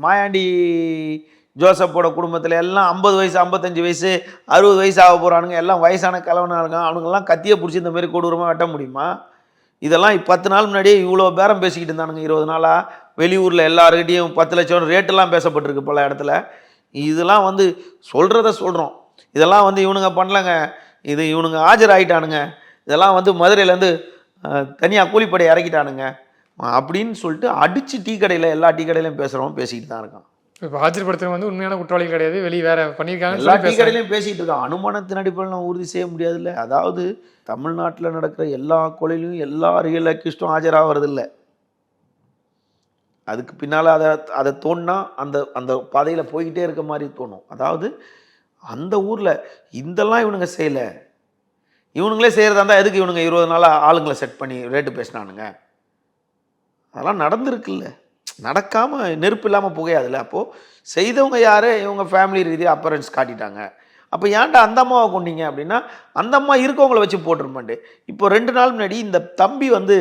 மாயாண்டி ஜோசப்போட குடும்பத்தில் எல்லாம் 50 வயசு 55 வயசு 60 வயசு ஆக போகிறானுங்க, எல்லாம் வயசான கிழவனாக இருக்கான். அவனுங்கெல்லாம் கத்தியை பிடிச்சி இந்த மாதிரி கொடூரமாக வெட்ட முடியுமா? இதெல்லாம் 10 நாள் முன்னாடியே இவ்வளோ பேரம் பேசிக்கிட்டு இருந்தானுங்க. 20 நாளாக வெளியூரில் எல்லாருக்கிட்டையும் 10 லட்சம் ரேட்டெல்லாம் பேசப்பட்டிருக்கு பல இடத்துல. இதெல்லாம் வந்து சொல்கிறத சொல்கிறோம். இதெல்லாம் வந்து இவனுங்க பண்ணலங்க, இது இவனுங்க ஆஜராகிட்டானுங்க, இதெல்லாம் வந்து மதுரையிலேருந்து தனியாக கூலிப்படை இறக்கிட்டானுங்க அப்படின்னு சொல்லிட்டு அடித்து டீ கடையில் எல்லா டீ கடையிலையும் பேசுகிறவன் பேசிக்கிட்டு தான் இருக்கான். இப்போ ஆஜர்படுத்துறது வந்து உண்மையான குற்றவாளி கிடையாது, வெளியே வேற பண்ணியிருக்காங்க. எல்லா டீ கடையிலையும் பேசிகிட்டு இருக்கான். அனுமானத்தின் அடிப்படையில் நம்ம உறுதி செய்ய முடியாதுல்ல. அதாவது தமிழ்நாட்டில் நடக்கிற எல்லா கொலையிலையும் எல்லா ரியல் அக்யூஸ்டும் ஆஜராகிறது இல்லை. அதுக்கு பின்னால் அதை தோணுனா அந்த அந்த பாதையில் போய்கிட்டே இருக்க மாதிரி தோணும். அதாவது அந்த ஊரில் இதெல்லாம் இவனுங்க செய்யலை, இவனுங்களே செய்கிறதா இருந்தால் எதுக்கு இவனுங்க 20 நாளாக ஆளுங்களை செட் பண்ணி ரேட்டு பேசினானுங்க? அதெல்லாம் நடந்திருக்குல்ல. நடக்காமல் நெருப்பு இல்லாமல் புகையாதுல்ல. அப்போது செய்தவங்க யார்? இவங்க ஃபேமிலி ரீதியாக அப்பரன்ஸ் காட்டிட்டாங்க. அப்போ ஏன்டா அந்த அம்மாவை கொண்டீங்க அப்படின்னா, அந்த அம்மா இருக்கவங்கள வச்சு போட்டிருப்பாண்டு. இப்போ 2 நாள் முன்னாடி இந்த தம்பி வந்து